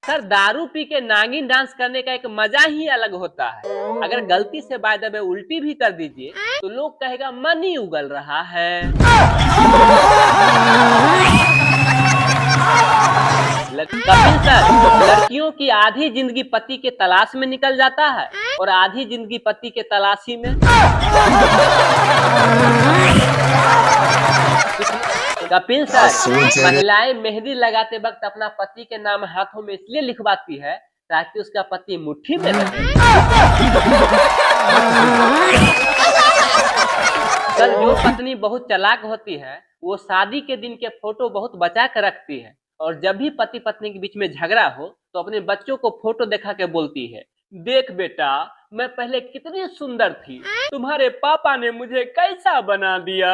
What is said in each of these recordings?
Sir दारू P के नागिन डांस करने का एक मजा ही अलग होता है। अगर गलती से बाय द वे उल्टी भी कर दीजिए तो लोग कहेगा मन ही उगल रहा है। कपिल सर, लड़कियों की आधी जिंदगी पति के तलाश में निकल जाता है और आधी जिंदगी पति के तलाशी में। कपिल सर, महिलाएं मेहंदी लगाते वक्त अपना पति के नाम हाथों में इसलिए लिखवाती है ताकि उसका पति मुट्ठी में रहे। सर, जो पत्नी बहुत चालाक होती है वो शादी के दिन के फोटो बहुत बचा कर रखती है और जब भी पति पत्नी के बीच में झगड़ा हो तो अपने बच्चों को फोटो दिखा के बोलती है, देख बेटा मैं पहले कितनी सुंदर थी, तुम्हारे पापा ने मुझे कैसा बना दिया।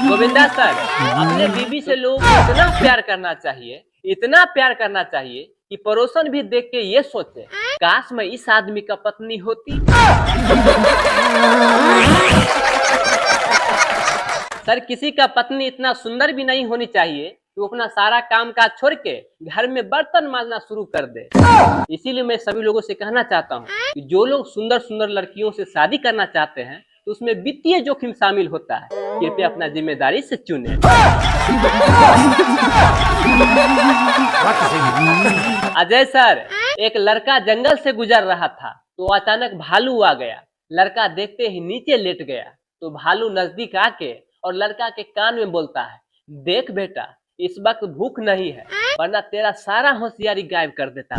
गोविंदा सर, अपने बीवी से लोगों को इतना प्यार करना चाहिए, इतना प्यार करना चाहिए कि पड़ोसन भी देख के ये सोचे काश मैं इस आदमी का पत्नी होती। सर, किसी का पत्नी इतना सुंदर भी नहीं होनी चाहिए कि वो अपना सारा काम काज छोड़ के घर में बर्तन मांजना शुरू कर दे। इसीलिए मैं सभी लोगों से कहना चाहता हूँ कि जो लोग सुंदर सुंदर लड़कियों से शादी करना चाहते हैं तो उसमें वित्तीय जोखिम शामिल होता है, कृपया अपना जिम्मेदारी से चुने। अजय सर, एक लड़का जंगल से गुजर रहा था तो अचानक भालू आ गया। लड़का देखते ही नीचे लेट गया तो भालू नजदीक आके और लड़का के कान में बोलता है, देख बेटा इस वक्त भूख नहीं है वरना तेरा सारा होशियारी गायब कर देता।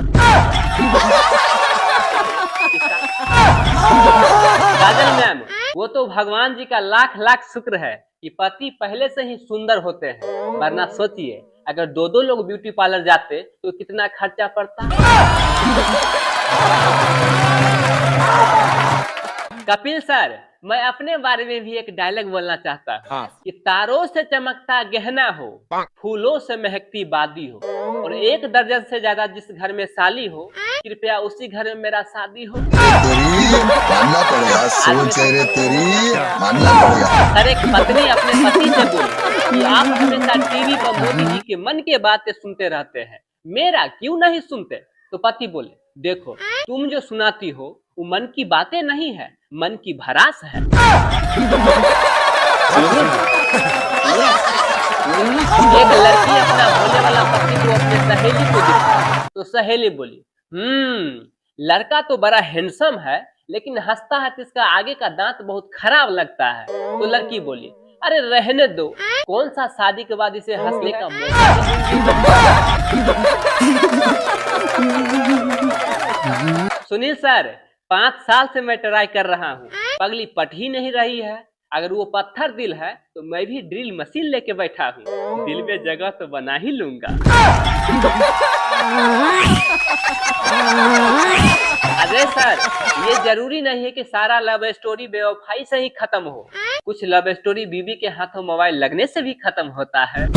काजल मैम, वो तो भगवान जी का लाख लाख शुक्र है कि पति पहले से ही सुंदर होते हैं, वरना सोचिए अगर दो दो लोग ब्यूटी पार्लर जाते तो कितना खर्चा पड़ता। कपिल सर, मैं अपने बारे में भी एक डायलॉग बोलना चाहता हूँ कि तारों से चमकता गहना हो, फूलों से महकती बादी हो और 1 दर्जन से ज्यादा जिस घर में साली हो, कृपया उसी घर में मेरा शादी हो। मानना पड़ेगा, सोच है रे तेरी, मानना पड़ेगा। सर, एक पत्नी अपने पति से बोली कि आप हमेशा टीवी पर मोदी जी के मन की बातें सुनते रहते हैं, मेरा क्यों नहीं सुनते? तो पति बोले, देखो तुम जो सुनाती हो वो मन की बातें नहीं है, मन की भड़ास है। एक लड़की अपना भोले वाला पति को अपने सहेली को दिखाई तो सहेली बोली, लड़का तो बड़ा हैंडसम है लेकिन हंसता है तो इसका आगे का दांत बहुत खराब लगता है। तो लड़की बोली, अरे रहने दो, कौन सा शादी के बाद इसे हंसने का मौका दूंगी। सुनील सर, 5 साल से मैं ट्राई कर रहा हूँ, पगली पट ही नहीं रही है। अगर वो पत्थर दिल है तो मैं भी ड्रिल मशीन लेके बैठा हूँ, दिल में जगह तो बना ही लूंगा। अजय सर, ये जरूरी नहीं है कि सारा लव स्टोरी बेवफाई से ही खत्म हो, कुछ लव स्टोरी बीवी के हाथों मोबाइल लगने से भी खत्म होता है।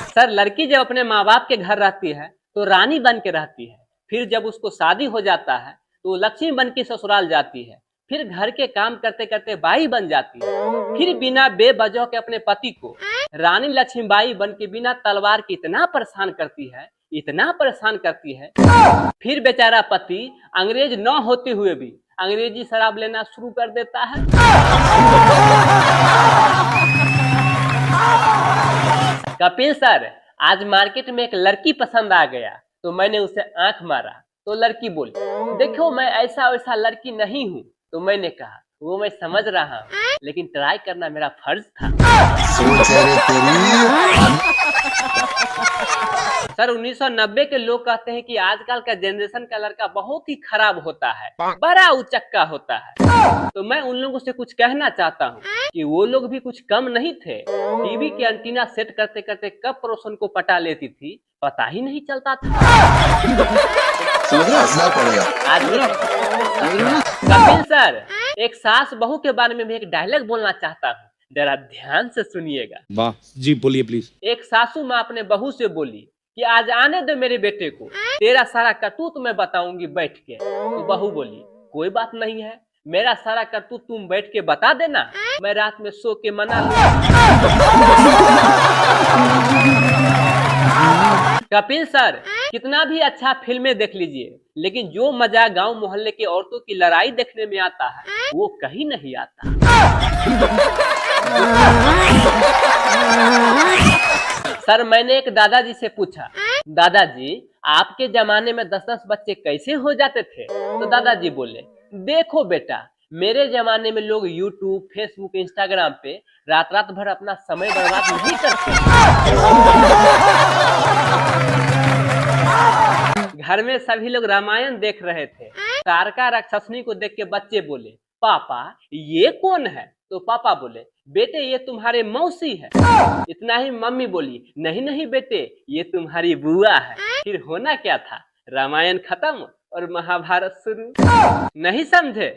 सर, लड़की जब अपने माँ बाप के घर रहती है तो रानी बन के रहती है, फिर जब उसको शादी हो जाता है तो लक्ष्मी बन के ससुराल जाती है, फिर घर के काम करते करते बाई बन जाती है, फिर बिना बेवजह के अपने पति को रानी लक्ष्मीबाई बन के बिना तलवार के इतना परेशान करती है, इतना परेशान करती है, फिर बेचारा पति अंग्रेज न होते हुए भी अंग्रेजी शराब लेना शुरू कर देता है। कपिल सर, आज मार्केट में एक लड़की पसंद आ गया तो मैंने उसे आंख मारा तो लड़की बोली, देखो मैं ऐसा वैसा लड़की नहीं हूँ। तो मैंने कहा, वो मैं समझ रहा हूँ लेकिन ट्राई करना मेरा फर्ज था। सर, 1990 के लोग कहते हैं कि आजकल का जनरेशन का लड़का बहुत ही खराब होता है, बड़ा उचक्का होता है। तो मैं उन लोगों से कुछ कहना चाहता हूँ कि वो लोग भी कुछ कम नहीं थे, टीवी के एंटीना सेट करते करते कब पड़ोसन को पटा लेती थी पता ही नहीं चलता था। कपिल सर, एक सास बहू के बारे में भी एक डायलॉग बोलना चाहता हूँ, जरा ध्यान से सुनिएगा। वाह जी, बोलिए प्लीज। एक सासू माँ अपने बहू से बोली कि आज आने दो मेरे बेटे को, तेरा सारा करतूत मैं बताऊंगी बैठ के। तो बहू बोली, कोई बात नहीं है, मेरा सारा करतूत तुम बैठ के बता देना, मैं रात में सो के मना लूं। कपिल सर, कितना भी अच्छा फिल्में देख लीजिए, लेकिन जो मजा गांव मोहल्ले के औरतों की लड़ाई देखने में आता है वो कहीं नहीं आता। सर, मैंने एक दादाजी से पूछा, दादाजी आपके जमाने में 10-10 बच्चे कैसे हो जाते थे? तो दादाजी बोले, देखो बेटा, मेरे जमाने में लोग यूट्यूब, फेसबुक, इंस्टाग्राम पे रात भर अपना समय बर्बाद नहीं करते। घर में सभी लोग रामायण देख रहे थे। तारका राक्षसनी को देख के बच्चे बोले, पापा ये कौन है? तो पापा बोले, बेटे ये तुम्हारे मौसी है। इतना ही मम्मी बोली, नहीं नहीं बेटे, ये तुम्हारी बुआ है। फिर होना क्या था, रामायण खत्म और महाभारत शुरू। नहीं समझे?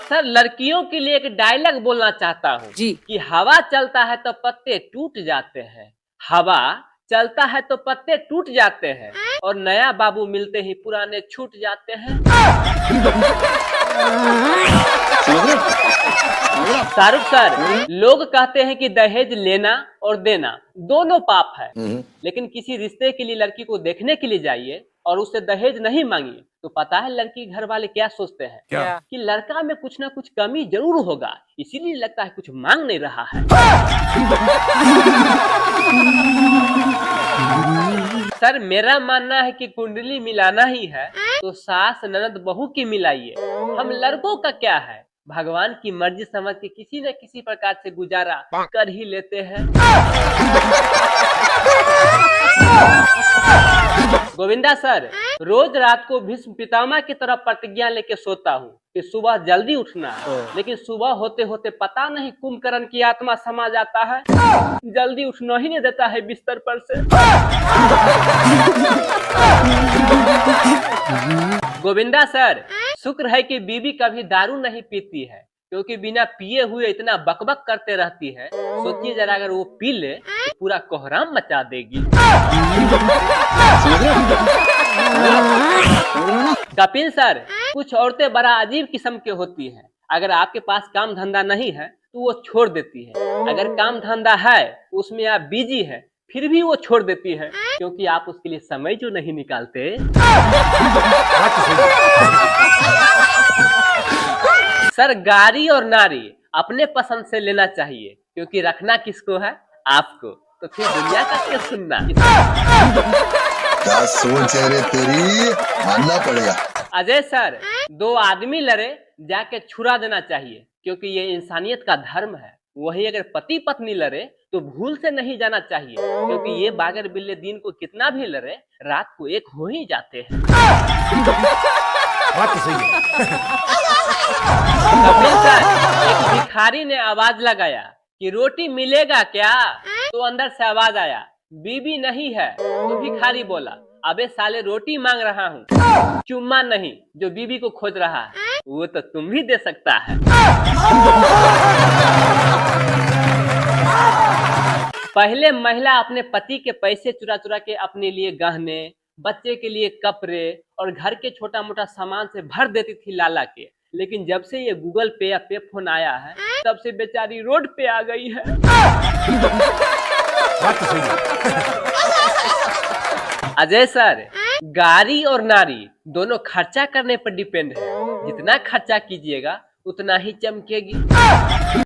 सर, लड़कियों के लिए एक डायलॉग बोलना चाहता हूँ कि हवा चलता है तो पत्ते टूट जाते हैं, हवा चलता है तो पत्ते टूट जाते हैं, और नया बाबू मिलते ही पुराने छूट जाते हैं। शाहरुख सर, लोग कहते हैं कि दहेज लेना और देना दोनों पाप है, लेकिन किसी रिश्ते के लिए लड़की को देखने के लिए जाइए और उससे दहेज नहीं मांगिए, तो पता है लड़की घर वाले क्या सोचते हैं? क्या? कि लड़का में कुछ ना कुछ कमी जरूर होगा, इसीलिए लगता है कुछ मांग नहीं रहा है। सर, मेरा मानना है कि कुंडली मिलाना ही है तो सास ननद बहू की मिलाइए। हम लड़कों का क्या है, भगवान की मर्जी समझ के किसी न किसी प्रकार से गुजारा कर ही लेते हैं। गोविंदा सर, रोज रात को भीष्म पितामह की तरफ प्रतिज्ञा लेके सोता हूँ कि सुबह जल्दी उठना है, लेकिन सुबह होते होते पता नहीं कुंभकर्ण की आत्मा समा जाता है, जल्दी उठना ही नहीं देता है बिस्तर पर से। गोविंदा सर, शुक्र है कि बीबी कभी दारू नहीं पीती है, क्योंकि बिना पिए हुए इतना बकबक करते रहती है। सोचिए जरा, अगर वो पी ले तो पूरा कोहराम मचा देगी। कपिल सर, कुछ औरतें बड़ा अजीब किस्म के होती हैं। अगर आपके पास काम धंधा नहीं है तो वो छोड़ देती है, अगर काम धंधा है उसमें आप बिजी है फिर भी वो छोड़ देती है, क्योंकि आप उसके लिए समय जो नहीं निकालते। सर, गाड़ी और नारी अपने पसंद से लेना चाहिए, क्योंकि रखना किसको है? आपको। तो फिर दुनिया का क्या सुनना? क्या सोच है रे तेरी, मानना पड़ेगा। अजय सर, दो आदमी लड़े जाके छुरा देना चाहिए, क्योंकि ये इंसानियत का धर्म है। वही अगर पति पत्नी लड़े तो भूल से नहीं जाना चाहिए, क्योंकि ये बागर बिल्ले दिन को कितना भी लड़े रात को एक हो ही जाते हैं। बात तो सही है। कपिल सर, एक भिखारी ने आवाज लगाया कि रोटी मिलेगा क्या? तो अंदर से आवाज आया, बीबी नहीं है। तो भिखारी बोला, अबे साले रोटी मांग रहा हूँ, चुम्मा नहीं। जो बीबी को खोज रहा है वो तो तुम भी दे सकता है। पहले महिला अपने पति के पैसे चुरा चुरा के अपने लिए गहने, बच्चे के लिए कपड़े और घर के छोटा मोटा सामान से भर देती थी लाला के, लेकिन जब से ये गूगल पे या पे फोन आया है तब से बेचारी रोड पे आ गई है। अजय सर, गाड़ी और नारी दोनों खर्चा करने पर डिपेंड है, जितना खर्चा कीजिएगा उतना ही चमकेगी।